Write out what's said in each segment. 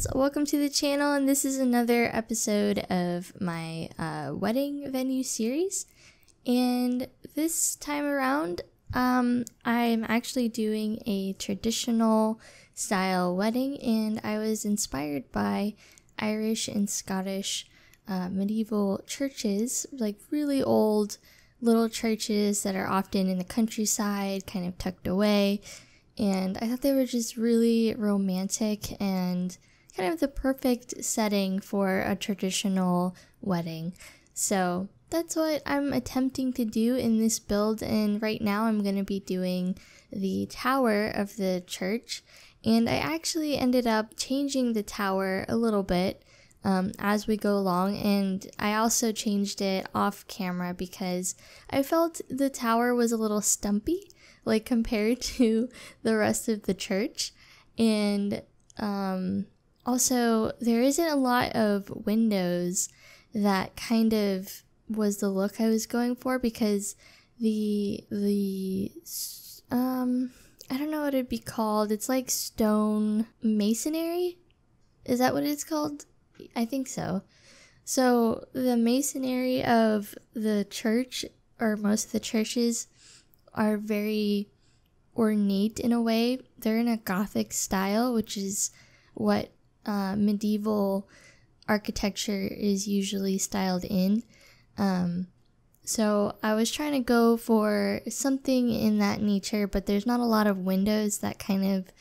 guys, welcome to the channel, and this is another episode of my wedding venue series. And this time around, I'm actually doing a traditional style wedding, and I was inspired by Irish and Scottish medieval churches, like really old little churches that are often in the countryside, kind of tucked away. And I thought they were just really romantic and kind of the perfect setting for a traditional wedding. So that's what I'm attempting to do in this build, and right now I'm going to be doing the tower of the church. And I actually ended up changing the tower a little bit as we go along, and I also changed it off camera because I felt the tower was a little stumpy, like compared to the rest of the church. And also there isn't a lot of windows. That kind of was the look I was going for, because the I don't know what it'd be called. It's like stone masonry. Is that what it's called? I think so. So the masonry of the church, or most of the churches, are very ornate in a way. They're in a Gothic style, which is what medieval architecture is usually styled in. So I was trying to go for something in that nature, but there's not a lot of windows that kind of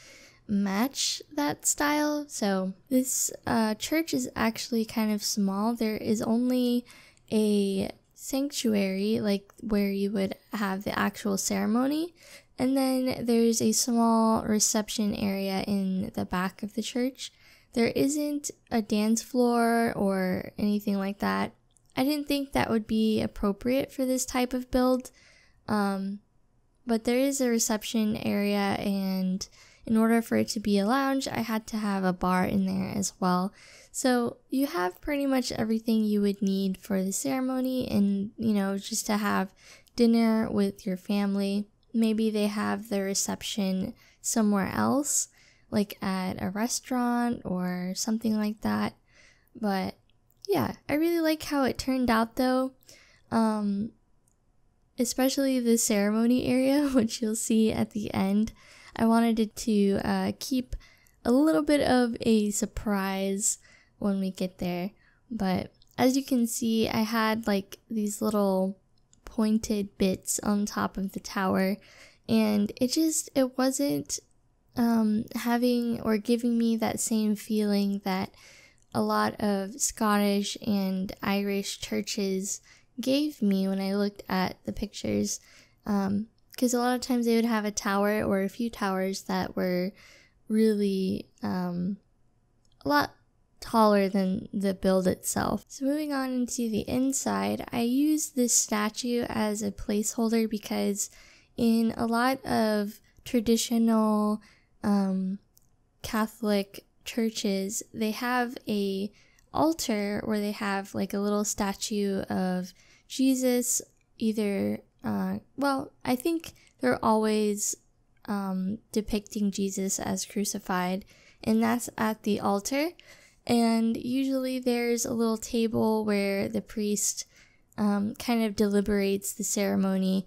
match that style. So this church is actually kind of small. There is only a sanctuary, like where you would have the actual ceremony, and then there's a small reception area in the back of the church. There isn't a dance floor or anything like that. I didn't think that would be appropriate for this type of build, but there is a reception area, and in order for it to be a lounge, I had to have a bar in there as well. So you have pretty much everything you would need for the ceremony, and just to have dinner with your family. Maybe they have the reception somewhere else, like at a restaurant or something like that. But yeah, I really like how it turned out though. Especially the ceremony area, which you'll see at the end. I wanted it to keep a little bit of a surprise when we get there. But as you can see, I had like these little pointed bits on top of the tower, and it wasn't having or giving me that same feeling that a lot of Scottish and Irish churches gave me when I looked at the pictures. Because a lot of times they would have a tower or a few towers that were really a lot taller than the build itself. So moving on into the inside, I used this statue as a placeholder because in a lot of traditional Catholic churches, they have a altar where they have like a little statue of Jesus, either I think they're always depicting Jesus as crucified, and that's at the altar. And usually there's a little table where the priest kind of deliberates the ceremony.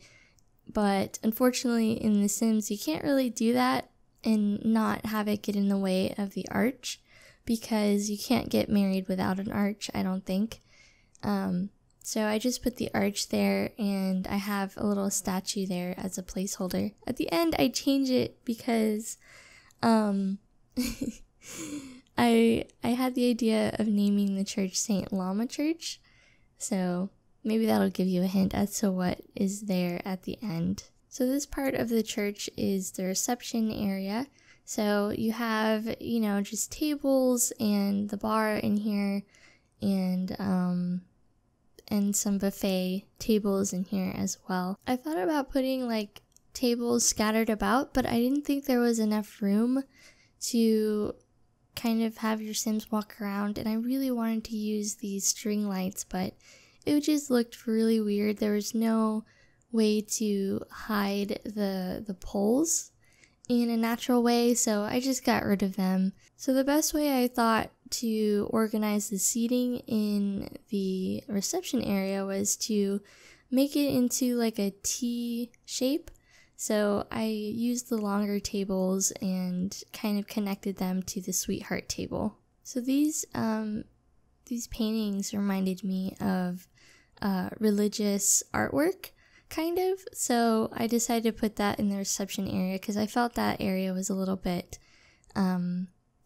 But unfortunately in The Sims you can't really do that and not have it get in the way of the arch, because you can't get married without an arch, I don't think. So I just put the arch there, and I have a little statue there as a placeholder. At the end I change it because I had the idea of naming the church St. Llama Church, so maybe that'll give you a hint as to what is there at the end. So this part of the church is the reception area. So you have, just tables and the bar in here, and some buffet tables in here as well. I thought about putting like tables scattered about, but I didn't think there was enough room to kind of have your Sims walk around, and I really wanted to use these string lights, but it just looked really weird. There was no way to hide the poles, in a natural way, so I just got rid of them. So the best way I thought to organize the seating in the reception area was to make it into like a T shape. So I used the longer tables and kind of connected them to the sweetheart table. So these paintings reminded me of religious artwork, kind of. So I decided to put that in the reception area because I felt that area was a little bit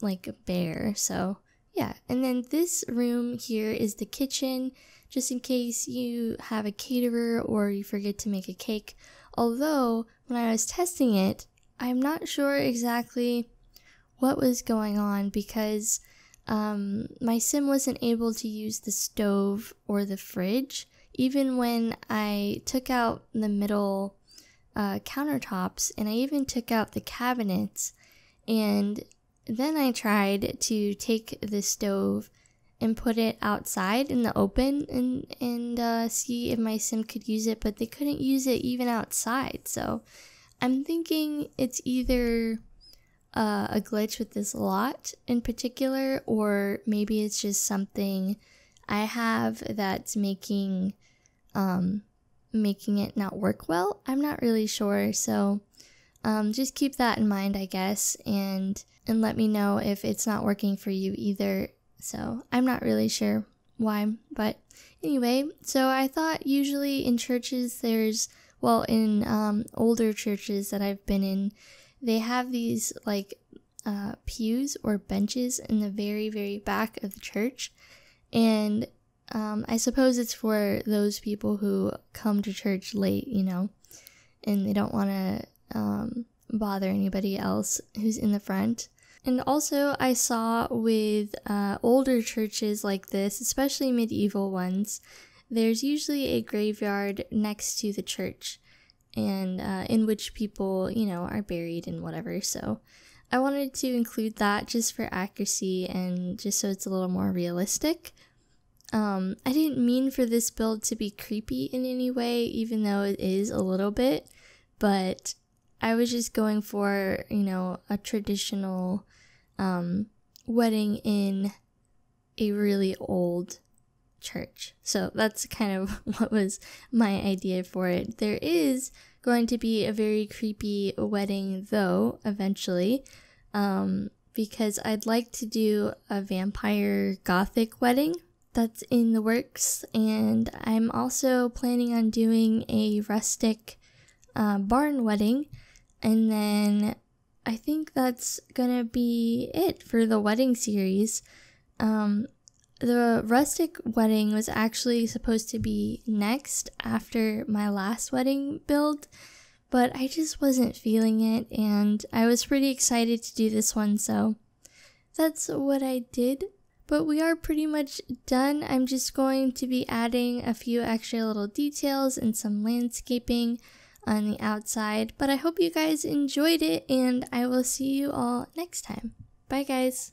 like bare. So yeah, and then this room here is the kitchen, just in case you have a caterer or you forget to make a cake. Although, when I was testing it, I'm not sure exactly what was going on because my sim wasn't able to use the stove or the fridge, even when I took out the middle countertops, and I even took out the cabinets. And then I tried to take the stove and put it outside in the open and see if my sim could use it, but they couldn't use it even outside. So I'm thinking it's either a glitch with this lot in particular, or maybe it's just something I have that's making it not work well. I'm not really sure. So just keep that in mind, I guess, and let me know if it's not working for you either. So I'm not really sure why, but anyway, so I thought usually in churches in older churches that I've been in, they have these like pews or benches in the very, very back of the church. And I suppose it's for those people who come to church late, and they don't want to bother anybody else who's in the front. And also I saw with older churches like this, especially medieval ones, there's usually a graveyard next to the church, and in which people, are buried and whatever. So I wanted to include that just for accuracy and just so it's a little more realistic. I didn't mean for this build to be creepy in any way, even though it is a little bit, but I was just going for, a traditional wedding in a really old church. So that's kind of what was my idea for it. There is going to be a very creepy wedding though, eventually, because I'd like to do a vampire gothic wedding. That's in the works, and I'm also planning on doing a rustic barn wedding, and then I think that's gonna be it for the wedding series. The rustic wedding was actually supposed to be next after my last wedding build, but I just wasn't feeling it, and I was pretty excited to do this one, so that's what I did. But we are pretty much done. I'm just going to be adding a few extra little details and some landscaping on the outside. But I hope you guys enjoyed it, and I will see you all next time. Bye, guys.